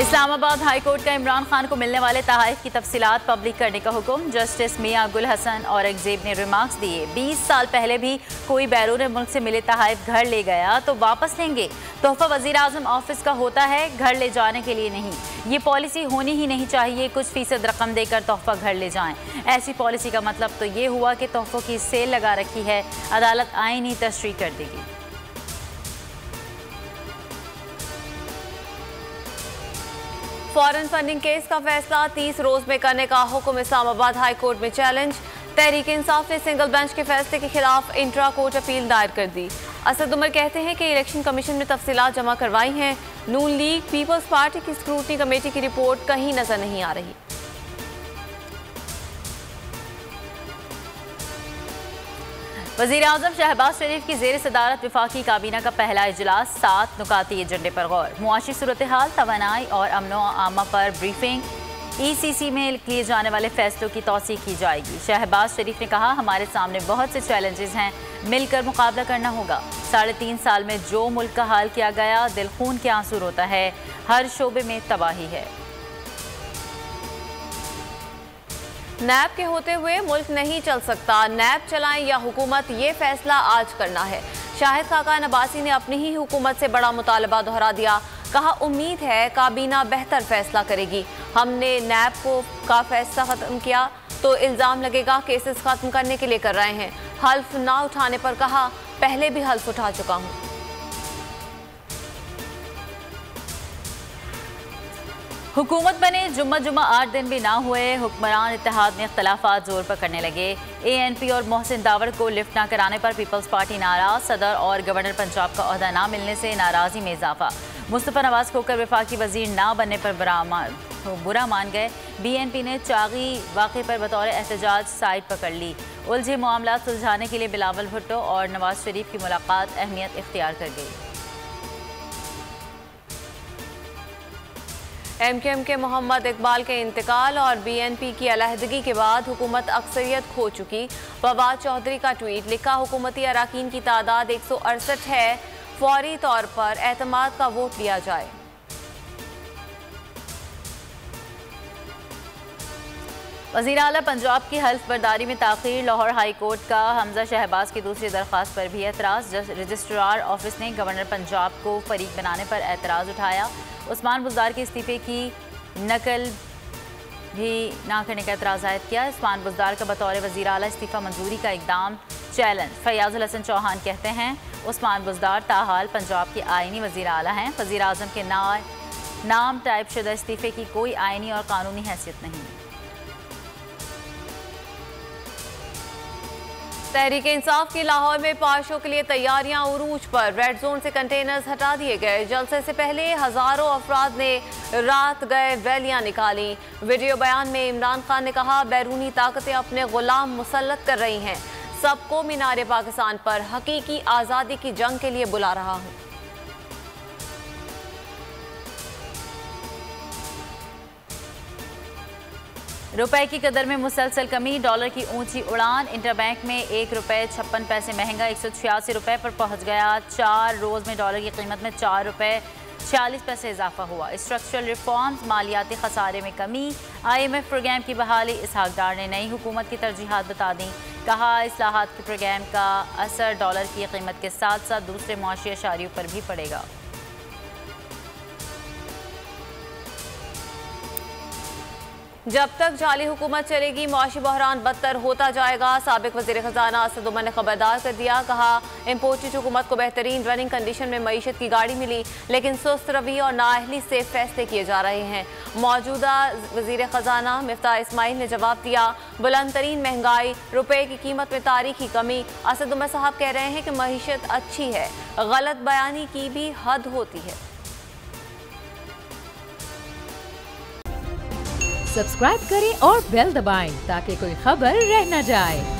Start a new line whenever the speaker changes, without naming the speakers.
Islamabad high court का इमरान खान को मिलने वाले तहफ़ की तफसीलात पब्लिक करने का हुक्म। जस्टिस मियां गुल हसन और औरंगजेब ने रिमार्क्स दिए। 20 साल पहले भी कोई बैरून मुल्क से मिले तहफ़ घर ले गया तो वापस लेंगे। तोहफा वज़ीर आज़म ऑफिस का होता है, घर ले जाने के लिए नहीं। ये पॉलिसी होनी ही नहीं चाहिए। कुछ फीसद रकम देकर तोहफा घर ले जाएं। ऐसी पॉलिसी का मतलब तो ये हुआ कि तोहफों की सेल लगा रखी है। अदालत आईनी तशरीह कर देगी।
फॉरेन फंडिंग केस का फैसला 30 रोज में करने का हुक्म। इस्लामाबाद हाई कोर्ट में चैलेंज। तहरीक इंसाफ ने सिंगल बेंच के फैसले के खिलाफ इंट्रा कोर्ट अपील दायर कर दी। असद उमर कहते हैं कि इलेक्शन कमीशन में तफसीलात जमा करवाई हैं। नून लीग पीपल्स पार्टी की स्क्रूटनी कमेटी की रिपोर्ट कहीं नजर नहीं आ रही।
वज़ीर आज़म शहबाज शरीफ की ज़ेर सदारत वफाकी काबीना का पहला इजलास। 7 नुकाती एजेंडे पर गौर। मुआशी सूरत हाल, तवानाई और अमनो आमा पर ब्रीफिंग। ECC में लिए जाने वाले फैसलों की तौसीक की जाएगी। शहबाज शरीफ ने कहा, हमारे सामने बहुत से चैलेंजेस हैं, मिलकर मुकाबला करना होगा। 3.5 साल में जो मुल्क का हाल किया गया, दिल खून के आंसू रोता है। हर शोबे में तबाही है।
नैब के होते हुए मुल्क नहीं चल सकता। नैब चलाएं या हुकूमत, ये फैसला आज करना है। शाहिद खाकान अब्बासी ने अपनी ही हुकूमत से बड़ा मुतालबा दोहरा दिया। कहा, उम्मीद है काबीना बेहतर फैसला करेगी। हमने नैब का फैसला खत्म किया तो इल्ज़ाम लगेगा केसेस खत्म करने के लिए कर रहे हैं। हल्फ ना उठाने पर कहा, पहले भी हल्फ उठा चुका हूँ।
हुकूमत बने जुम्मा 8 दिन भी ना हुए, हुक्मरान इत्तेहाद में इख्तलाफात जोर पकड़ने लगे। ANP और मोहसिन दावर को लिफ्ट न कराने पर पीपल्स पार्टी नाराज। सदर और गवर्नर पंजाब का ओहदा ना मिलने से नाराज़गी में इजाफा। मुस्तफ़ा नवाज खोकर वफाकी वजीर ना बनने पर बुरा मान गए। BNP ने चागी वाक़े पर बतौर एहतजाज साइड पकड़ ली। उलझे मामला सुलझाने के लिए बिलावल भुट्टो और नवाज शरीफ की मुलाकात अहमियत इख्तियार कर गई।
MKM के मोहम्मद इकबाल के इंतकाल और BNP की अलहदगी के बाद हुकूमत अक्सरियत खो चुकी। फवाद चौधरी का ट्वीट लिखा, हुकूमती अराकीन की तादाद 168 है। फौरी तौर पर एतमाद का वोट लिया जाए।
वज़ीर आला पंजाब की हल्फ बर्दारी में ताख़ीर। लाहौर हाई कोर्ट का हमजा शहबाज की दूसरी दरख्वास्त पर भी एतराज़। रजिस्ट्रार ऑफिस ने गवर्नर पंजाब को फरीक बनाने पर एतराज़ उठाया। उस्मान बुज़दार के इस्तीफ़े की नकल भी ना करने का एतराज़ जाहिर किया। उस्मान बुज़दार का बतौर वज़ीर आला इस्तीफ़ा मंजूरी का इक़दाम चैलेंज। फयाज़ुल हसन चौहान कहते हैं, उस्मान बुज़दार ताहाल पंजाब के आइनी वज़ीर आला हैं। वज़ीर आज़म के नाम टाइप शुदा इस्तीफ़े की कोई आइनी और कानूनी हैसियत नहीं।
तहरीक इंसाफ की लाहौर में पाशों के लिए तैयारियां उरूज पर। रेड जोन से कंटेनर्स हटा दिए गए। जलसे से पहले हजारों अफराद ने रात गए रैलियां निकाली। वीडियो बयान में इमरान खान ने कहा, बैरूनी ताकतें अपने गुलाम मुसल्लत कर रही हैं। सबको मीनार पाकिस्तान पर हकीकी आज़ादी की जंग के लिए बुला रहा हूँ।
रुपए की कदर में मुसलसल कमी। डॉलर की ऊंची उड़ान। इंटरबैंक में ₹1.56 महंगा 186 रुपए पर पहुंच गया। 4 रोज में डॉलर की कीमत में ₹4.46 इजाफा हुआ। स्ट्रक्चरल रिफॉर्म्स, मालियाती खसारे में कमी। IMF प्रोग्राम की बहाली। इसहाक डार ने नई हुकूमत की तरजीहात बता दी। कहा, इस्लाहात के प्रोग्राम का असर डॉलर की कीमत के साथ साथ दूसरे मुआशी अशारियों पर भी पड़ेगा।
जब तक जाली हुकूमत चलेगी, मुआशी बहरान बदतर होता जाएगा। साबिक वज़ीर ख़जाना असद उमर ने खबरदार कर दिया। कहा, इम्पोर्टेड हुकूमत को बेहतरीन रनिंग कंडीशन में मईशत की गाड़ी मिली, लेकिन सुस्त रवि और नाअहली से फैसले किए जा रहे हैं। मौजूदा वज़ीर ख़जाना मिफ्ताह इस्माइल ने जवाब दिया, बुलंद तरीन महंगाई, रुपये की कीमत में तारीखी कमी। असद उमर साहब कह रहे हैं कि मईशत अच्छी है, गलत बयानी की भी हद होती है।
सब्सक्राइब करें और बेल दबाएं ताकि कोई खबर रह न जाए।